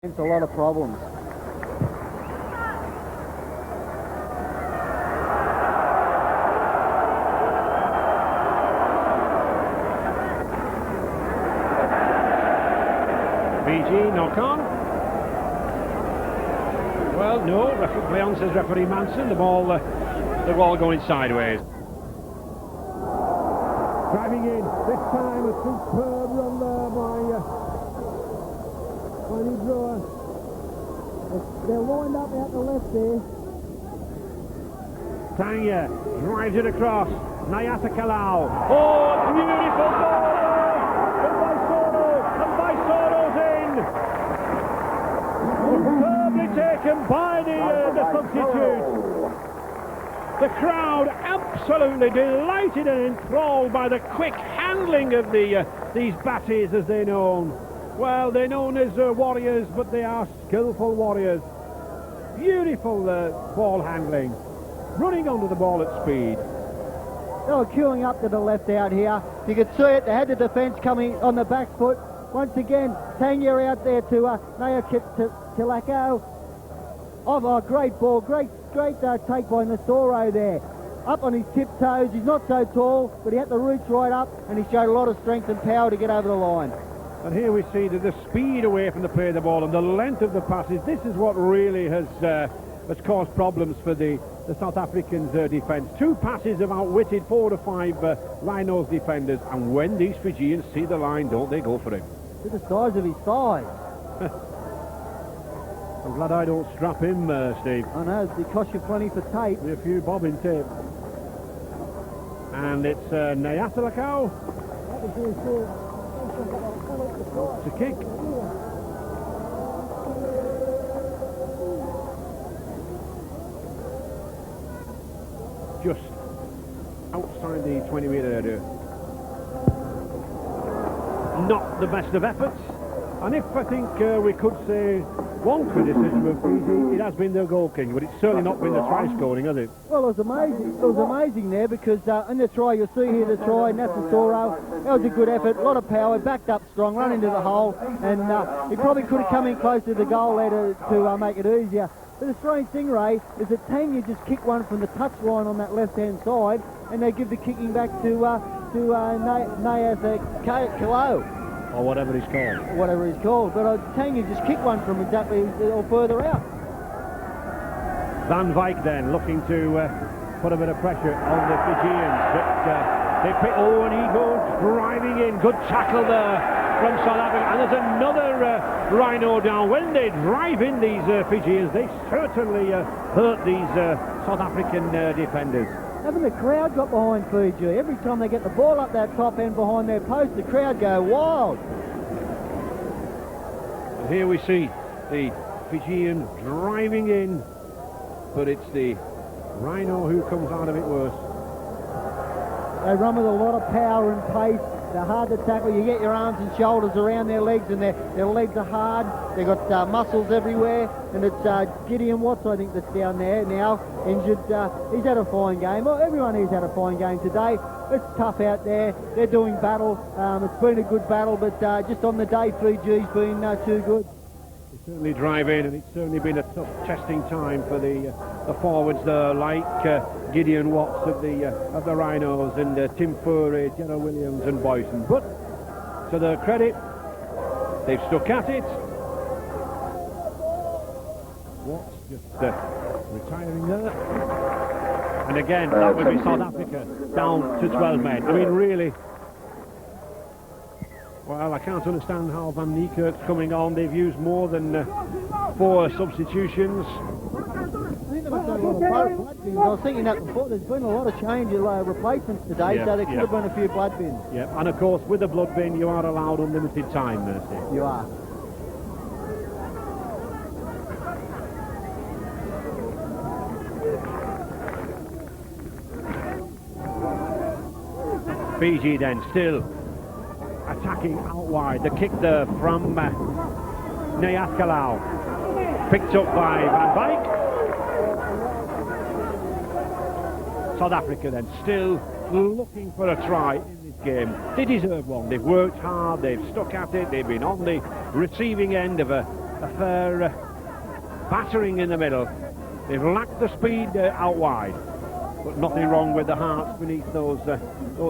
It's a lot of problems. Fiji, knock on. Well, no, play on, says referee Manson. The ball going sideways. Driving in, this time a superb run there by Drawer. They're lined up out the left there. Tanya drives it across. Nayata Kalau. Oh, beautiful ball! And Baisoro's in. Superbly taken by the substitute. The crowd absolutely delighted and enthralled by the quick handling of these batties, as they're known. Well, they're known as warriors, but they are skillful warriors. Beautiful ball handling. Running onto the ball at speed. They were queuing up to the left out here. You could see it. They had the defence coming on the back foot. Once again, Tanya out there to Naya Tilako. Oh, great ball. Great take by Nasoro there. Up on his tiptoes. He's not so tall, but he had to reach right up, and he showed a lot of strength and power to get over the line. And here we see that the speed away from the play of the ball and the length of the passes, this is what really has caused problems for the South Africans' defence. Two passes have outwitted 4 to 5 Rhinos defenders, and when these Fijians see the line, don't they go for him? Look at the size of his thighs. I'm glad I don't strap him, Steve. I know, it costs you plenty for tape. With a few bobbin tape. And it's Nayatalakau. To kick. Just outside the 20-metre area. Not the best of efforts. And if I think we could say one criticism of Fiji, it has been their goal king, but it's certainly not been the try scoring, has it? Well, it was amazing. It was amazing there because in the try, you'll see here the try, Nasasoro, that was a good effort, a lot of power, backed up strong, run into the hole, and he probably could have come in close to the goal there to make it easier. But the strange thing, Ray, is that Tanya just kicked one from the touch line on that left-hand side, and they give the kicking back to Nayas Kalo. Or whatever he's called. Whatever he's called. But Tanya just kicked one from exactly or further out. Van Wyk then looking to put a bit of pressure on the Fijians. But they pick. Oh, and he goes driving in. Good tackle there from South Africa. And there's another Rhino down. When they drive in these Fijians, they certainly hurt these South African defenders. Haven't the crowd got behind Fiji? Every time they get the ball up that top end behind their post, the crowd go wild. And here we see the Fijian driving in, but it's the Rhino who comes out of it worse. They run with a lot of power and pace. They're hard to tackle. You get your arms and shoulders around their legs, and their legs are hard. They've got muscles everywhere, and it's Gideon Watts, I think, that's down there now, injured. He's had a fine game. Well, everyone here's had a fine game today. It's tough out there. They're doing battle. It's been a good battle, but just on the day, Fiji's been too good. They certainly drive in, and it's certainly been a tough testing time for the forwards there, like Gideon Watts of the Rhinos, and Tim Furey, Jenna Williams and Boyson. But to their credit, they've stuck at it. Watts just retiring there. And again, that would be South Africa down to 12 men. I mean, really. Well, I can't understand how Van Niekerk's coming on. They've used more than 4 substitutions. I think they've done a lot of blood bins. I was thinking that before. There's been a lot of change in replacements today, so there could have been a few blood bins. Yeah, and of course, with the blood bin, you are allowed unlimited time, Mercy. You are. Fiji then still attacking out wide. The kick there from Nayat Kalau. Picked up by Van Wyk. South Africa then still looking for a try in this game. They deserve one. They've worked hard, they've stuck at it, they've been on the receiving end of a a fair battering in the middle. They've lacked the speed out wide, but nothing wrong with the hearts beneath those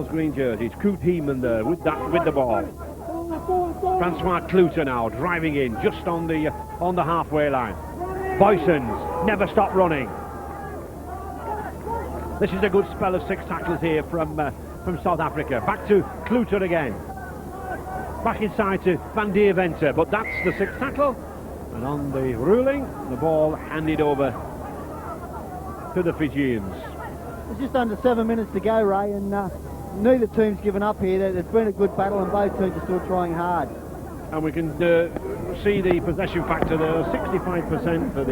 green jerseys. Koot Heeman there with the ball. Francois Cluter now driving in just on the halfway line. Boysons never stop running. This is a good spell of 6 tackles here from South Africa. Back to Cluter again. Back inside to Van Deventer, but that's the 6th tackle. And on the ruling, the ball handed over to the Fijians. It's just under 7 minutes to go, Ray, and neither team's given up here. It's been a good battle, and both teams are still trying hard. And we can see the possession factor there, 65% for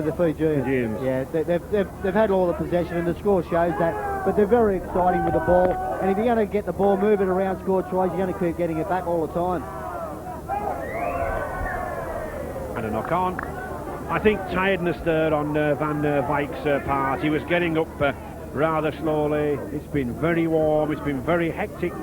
the Fijians. Yeah, they've had all the possession, and the score shows that. But they're very exciting with the ball, and if you're going to get the ball, move it around, score tries, you're going to keep getting it back all the time. And a knock on. I think tiredness there on Van Wyck's part. He was getting up rather slowly. It's been very warm. It's been very hectic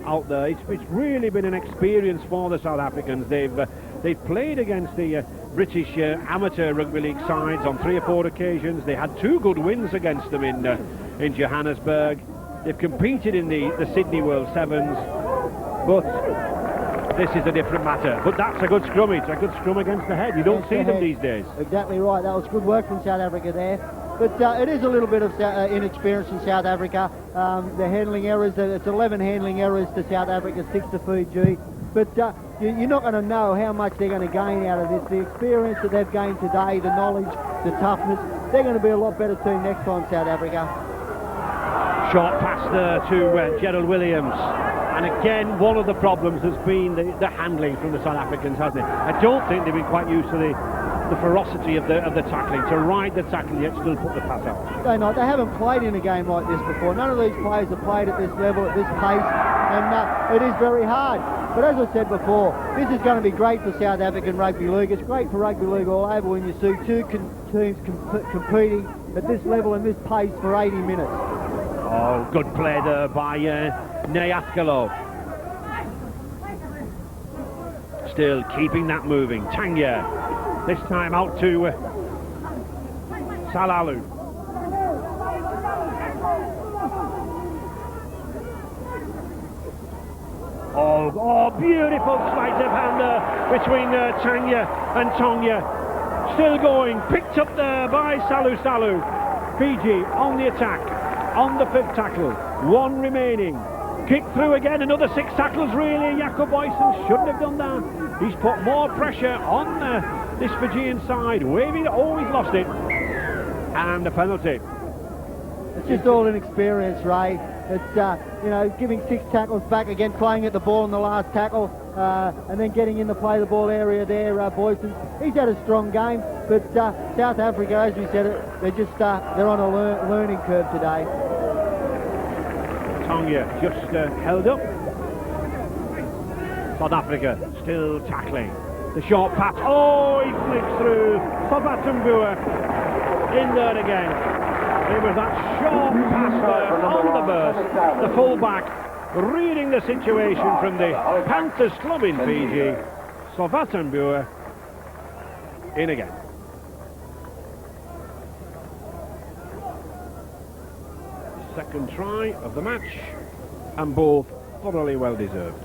out there. It's really been an experience for the South Africans. They've played against the British amateur rugby league sides on 3 or 4 occasions. They had 2 good wins against them in Johannesburg. They've competed in the Sydney World Sevens, but this is a different matter. But that's a good scrum. It's a good scrum against the head. You don't see them these days. Exactly right. That was good work from South Africa there. But it is a little bit of inexperience in South Africa. The handling errors, it's 11 handling errors to South Africa, 6 to Fiji. But you're not going to know how much they're going to gain out of this. The experience that they've gained today, the knowledge, the toughness, they're going to be a lot better team next time, South Africa. Short pass there to Gerald Williams. And again, one of the problems has been the handling from the South Africans, hasn't it? I don't think they've been quite used to the ferocity of the tackling, to ride the tackle yet still put the pass out. They're not. They haven't played in a game like this before. None of these players have played at this level, at this pace, and it is very hard. But as I said before, this is going to be great for South African Rugby League. It's great for Rugby League all over when you see 2 teams competing at this level and this pace for 80 minutes. Oh, good play there by Neyaskalo. Still keeping that moving. Tanya, this time out to Salalu. Oh, beautiful sleight of hand there between Tanya and Tonga. Still going, picked up there by Salu. Fiji on the attack, on the 5th tackle, 1 remaining. Kick through again, another 6 tackles really. Jacob Boyson shouldn't have done that. He's put more pressure on this Fijian side, waving, he's lost it. And a penalty. It's just all inexperience, Ray. It's, giving 6 tackles back again, playing at the ball in the last tackle, and then getting in the play the ball area there, Boyson. He's had a strong game, but South Africa, as we said, they're on a learning curve today. Tonga just held up. South Africa still tackling. The short pass. Oh, he flicks through. Savatamboa in there again. It was that short pass there on the burst. The fullback reading the situation from the Panthers club in Fiji. Savatamboa in again. Second try of the match, and both thoroughly well deserved.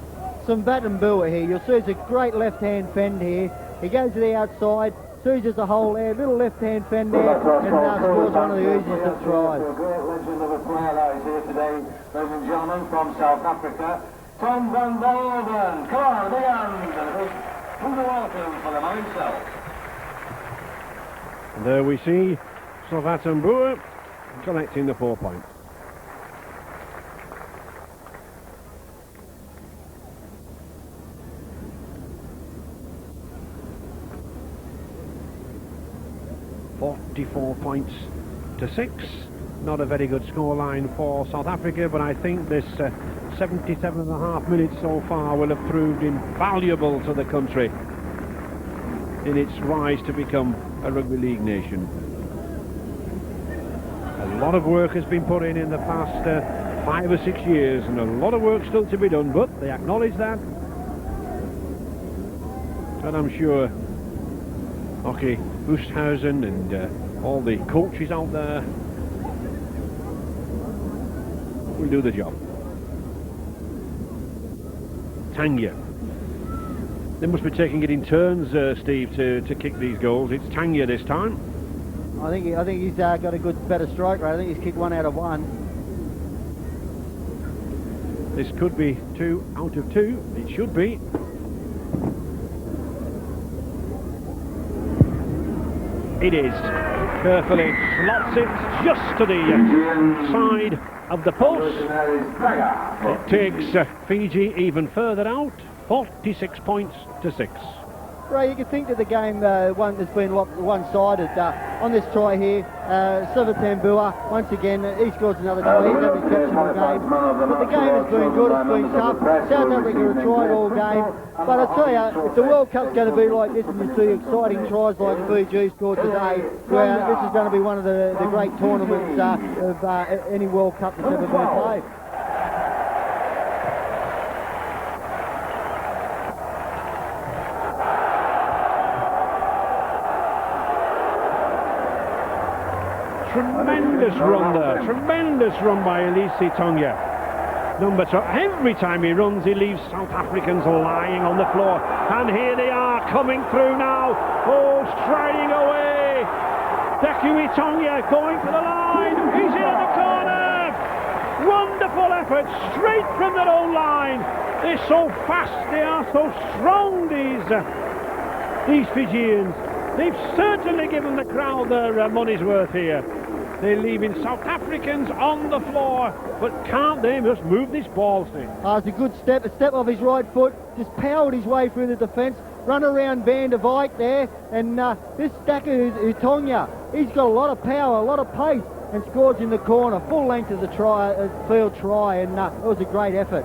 Some Batamboa here. You'll see it's a great left-hand fend here. He goes to the outside, sees there's a hole there, little left-hand fend there, and scores one of the easiest of tries. A great legend of a player that is here today, ladies and gentlemen, from South Africa, Tom van Bolden. Come on, a big hand, and a big welcome for the man himself. And there we see Savatamboa collecting the 4 points. .44 points to 6. Not a very good scoreline for South Africa, but I think this 77.5 minutes so far will have proved invaluable to the country in its rise to become a rugby league nation. A lot of work has been put in the past 5 or 6 years, and a lot of work still to be done, but they acknowledge that. And I'm sure Hockey Bushthausen and all the coaches out there will do the job. Tanya. They must be taking it in turns, Steve, to kick these goals. It's Tanya this time. I think he's got a better strike rate. I think he's kicked 1 out of 1. This could be 2 out of 2. It should be. It is. Carefully slots it just to the side of the post. It takes Fiji even further out. 46 points to 6. Ray, you can think that the game has been one-sided on this try here. Savatambua, once again, he scores another try. He's had an exceptional game. But the game has been good, it's been tough. South Africa have tried all game. But I tell you, if the World Cup's going to be like this and you see exciting tries like Fiji scored today, this is going to be one of the great tournaments of any World Cup that's ever been played. Tremendous run there, tremendous run by Elise Tonga. Number 2, every time he runs he leaves South Africans lying on the floor. And here they are coming through now. Oh, striding away. Dekui Tonga going for the line. He's in the corner. Wonderful effort, straight from their own line. They're so fast, they are so strong, these Fijians. They've certainly given the crowd their money's worth here. They're leaving South Africans on the floor, but can't they just move this ball, Steve? It's a good step, a step off his right foot, just powered his way through the defence, run around Van der Wyk there, and this stacker Utonga, he's got a lot of power, a lot of pace, and scores in the corner, full length of the field try, and it was a great effort.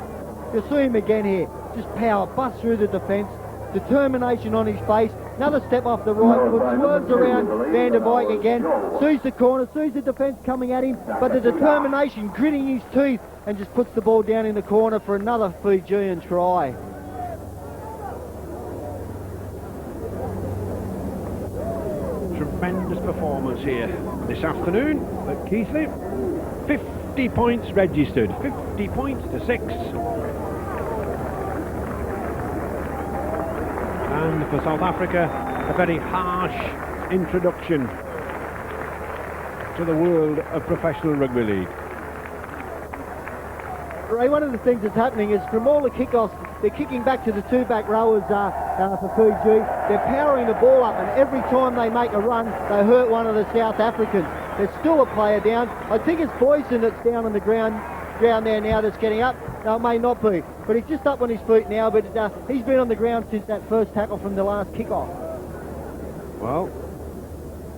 You'll see him again here, just power, bust through the defence, determination on his face, another step off the right foot, swerves around Van der Wyk again, sees the corner, sees the defence coming at him, but the determination, gritting his teeth, and just puts the ball down in the corner for another Fijian try. Tremendous performance here this afternoon at Keighley. 50 points registered, 50 points to 6. And for South Africa, a very harsh introduction to the world of professional rugby league. Ray, one of the things that's happening is from all the kickoffs, they're kicking back to the 2 back rowers for Fiji. They're powering the ball up, and every time they make a run, they hurt one of the South Africans. There's still a player down. I think it's Boyson that's down on the ground there now that's getting up. No, it may not be, but he's just up on his feet now, but he's been on the ground since that first tackle from the last kickoff. Well,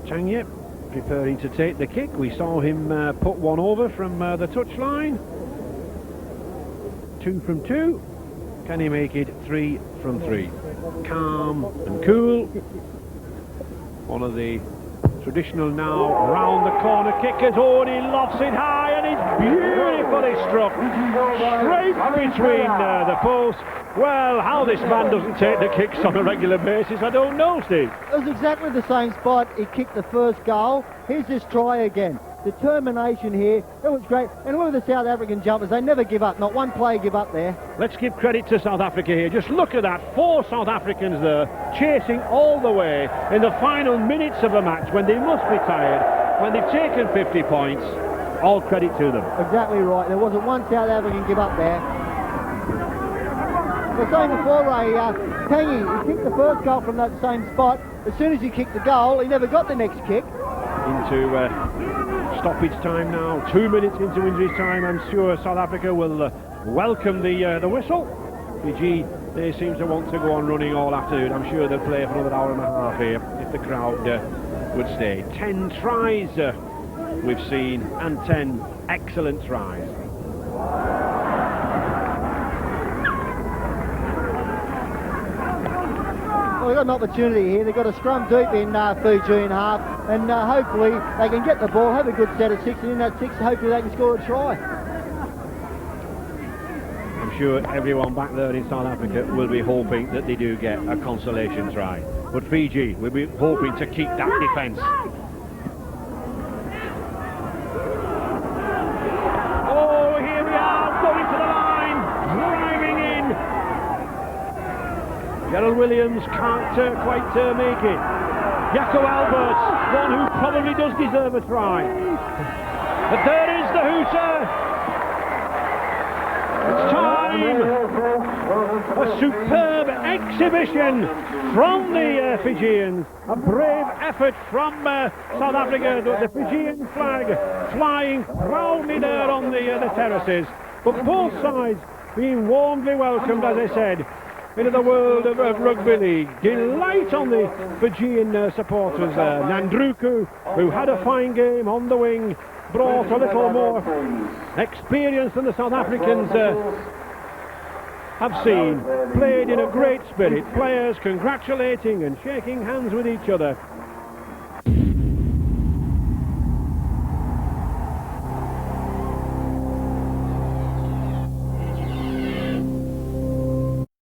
Tanya preparing to take the kick. We saw him put one over from the touchline. 2 from 2. Can he make it 3 from 3? Calm and cool. One of the traditional now round the corner kickers. Oh, and he lofts it high, and it's beautifully struck straight between the posts. Well, how this man doesn't take the kicks on a regular basis, I don't know, Steve. It was exactly the same spot he kicked the first goal. Here's this try again. Determination here. It was great. And look at the South African jumpers. They never give up. Not one player give up there. Let's give credit to South Africa here. Just look at that. 4 South Africans there, chasing all the way in the final minutes of a match when they must be tired, when they've taken 50 points. All credit to them. Exactly right. There wasn't one South African give up there. I was saying before, Ray, Tangi, he kicked the first goal from that same spot. As soon as he kicked the goal, he never got the next kick. Into stoppage time now, 2 minutes into injury time. I'm sure South Africa will welcome the whistle. Fiji, they seem to want to go on running all afternoon. I'm sure they'll play for another hour and a half here if the crowd would stay. 10 tries we've seen, and 10 excellent tries. Well, they've got an opportunity here. They've got a scrum deep in Fijian half, and hopefully they can get the ball, have a good set of 6, and in that 6 hopefully they can score a try. I'm sure everyone back there in South Africa will be hoping that they do get a consolation try. But Fiji will be hoping to keep that defence. Oh, here we are, going to the line, driving in. Gerald Williams can't quite make it. Jaco Alberts, one who probably does deserve a try. But there is the hooter. It's time. A superb exhibition from the Fijians. A brave effort from South Africa. The Fijian flag flying proudly there on the terraces. But both sides being warmly welcomed, as I said, into the world of rugby league. Delight on the Fijian supporters. Nandruku, who had a fine game on the wing, brought a little more experience than the South Africans have seen. Played in a great spirit. Players congratulating and shaking hands with each other.